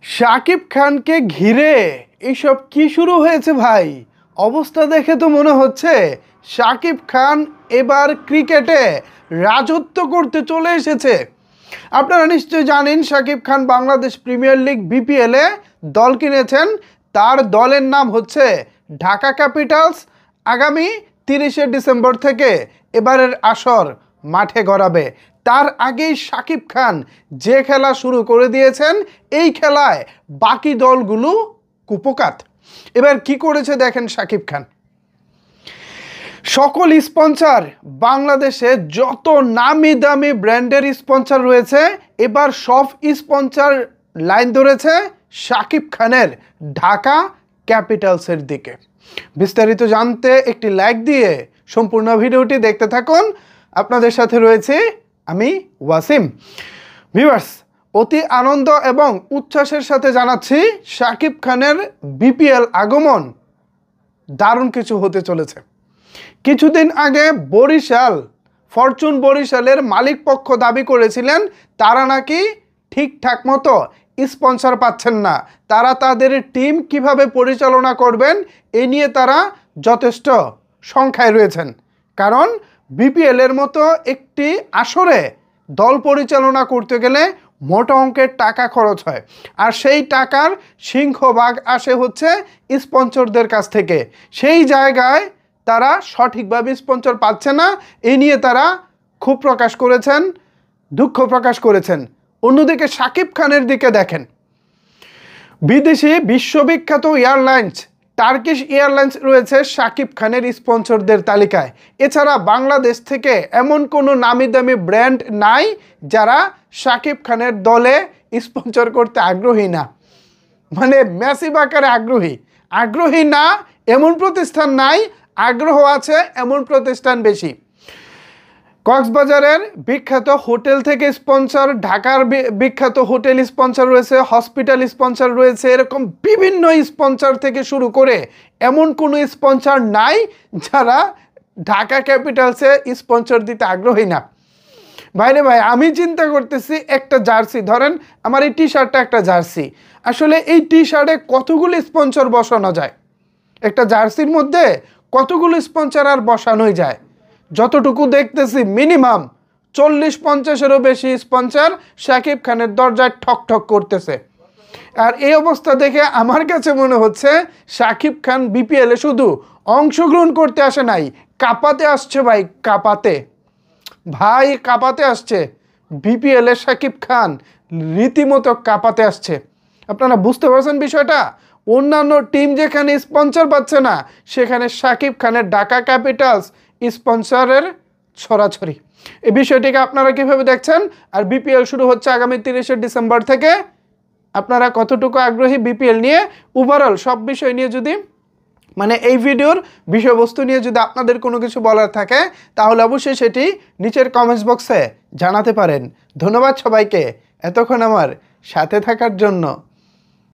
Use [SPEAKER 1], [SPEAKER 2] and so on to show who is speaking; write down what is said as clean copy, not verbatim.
[SPEAKER 1] শাকিব খানকে ঘিরে এইসব কি শুরু হয়েছে ভাই? অবস্থা দেখে তো মনে হচ্ছে শাকিব খান এবার ক্রিকেটে রাজত্ব করতে চলে এসেছে। আপনারা নিশ্চয়ই জানেন শাকিব খান বাংলাদেশ প্রিমিয়ার লিগ বিপিএলে দল কিনেছেন। তার দলের নাম হচ্ছে ঢাকা ক্যাপিটালস। আগামী 30শে ডিসেম্বর থেকে এবারের আসর মাঠে গড়াবে। তার আগেই শাকিব খান যে খেলা শুরু করে দিয়েছেন, এই খেলায় বাকি দলগুলো কুপোকাত। এবার কি করেছে দেখেন শাকিব খান। সকল স্পন্সর, বাংলাদেশে যত নামি দামি ব্র্যান্ডের স্পন্সর রয়েছে, এবার সব স্পন্সর লাইন ধরেছে শাকিব খানের ঢাকা ক্যাপিটালসের দিকে। বিস্তারিত জানতে একটি লাইক দিয়ে সম্পূর্ণ ভিডিওটি দেখতে থাকুন। আপনাদের সাথে রয়েছে আমি ওয়াসিম। ভিউয়ার্স, অতি আনন্দ এবং উচ্ছ্বাসের সাথে জানাচ্ছি শাকিব খানের বিপিএল আগমন দারুণ কিছু হতে চলেছে। কিছুদিন আগে ফরচুন বরিশালের মালিক পক্ষ দাবি করেছিলেন তারা নাকি ঠিকঠাক মতো স্পন্সর পাচ্ছেন না, তারা তাদের টিম কিভাবে পরিচালনা করবেন এ নিয়ে তারা যথেষ্ট সংখ্যায় রয়েছেন। কারণ বিপিএলের মতো একটি আসরে দল পরিচালনা করতে গেলে মোটা অঙ্কের টাকা খরচ হয়, আর সেই টাকার সিংহভাগ আসে হচ্ছে স্পন্সরদের কাছ থেকে। সেই জায়গায় তারা সঠিকভাবে স্পন্সর পাচ্ছে না, এই নিয়ে তারা ক্ষোভ প্রকাশ করেছেন, দুঃখ প্রকাশ করেছেন। অন্যদিকে শাকিব খানের দিকে দেখেন, বিদেশি বিশ্ববিখ্যাত এয়ারলাইন্স টার্কিশ এয়ারলাইন্স রয়েছে শাকিব খানের স্পন্সরদের তালিকায়। এছাড়া বাংলাদেশ থেকে এমন কোনো নামি দামি ব্র্যান্ড নাই যারা শাকিব খানের দলে স্পন্সর করতে আগ্রহী না, মানে ম্যাসিভ আকারে আগ্রহী না এমন প্রতিষ্ঠান নাই, আগ্রহ আছে এমন প্রতিষ্ঠান বেশি। কক্সবাজারের বিখ্যাত হোটেল থেকে স্পন্সর, ঢাকার বিখ্যাত হোটেল স্পন্সর রয়েছে, হসপিটাল স্পন্সর রয়েছে, এরকম বিভিন্ন স্পন্সর থেকে শুরু করে এমন কোনো স্পন্সর নাই যারা ঢাকা ক্যাপিটালসে স্পন্সর দিতে আগ্রহী না। ভাইরে ভাই, আমি চিন্তা করতেছি একটা জার্সি, ধরেন আমার এই টি শার্টটা একটা জার্সি, আসলে এই টি শার্টে কতগুলো স্পন্সর বসানো যায়? একটা জার্সির মধ্যে কতগুলো স্পন্সর আর বসানোই যায়? যতটুকু দেখতেছি মিনিমাম 40-50-এরও বেশি স্পন্সর শাকিব খানের দরজায় ঠক ঠক করতেছে। আর এই অবস্থা দেখে আমার কাছে মনে হচ্ছে শাকিব খান বিপিএলে শুধু অংশগ্রহণ করতে আসে নাই, কাঁপাতে আসছে ভাই, কাঁপাতে আসছে। বিপিএলে শাকিব খান রীতিমতো কাঁপাতে আসছে। আপনারা বুঝতে পারছেন বিষয়টা? অন্যান্য টিম যেখানে স্পন্সর পাচ্ছে না, সেখানে শাকিব খানের ঢাকা ক্যাপিটালস স্পন্সরের ছড়াছড়ি। এই বিষয়টিকে আপনারা কিভাবে দেখছেন? আর বিপিএল শুরু হচ্ছে আগামী 30শে ডিসেম্বর থেকে। আপনারা কতটুকু আগ্রহী বিপিএল নিয়ে? ওভারঅল সব বিষয় নিয়ে যদি, মানে এই ভিডিওর বিষয়বস্তু নিয়ে যদি আপনাদের কোনো কিছু বলার থাকে, তাহলে অবশ্যই সেটি নিচের কমেন্টস বক্সে জানাতে পারেন। ধন্যবাদ সবাইকে এতক্ষণ আমার সাথে থাকার জন্য।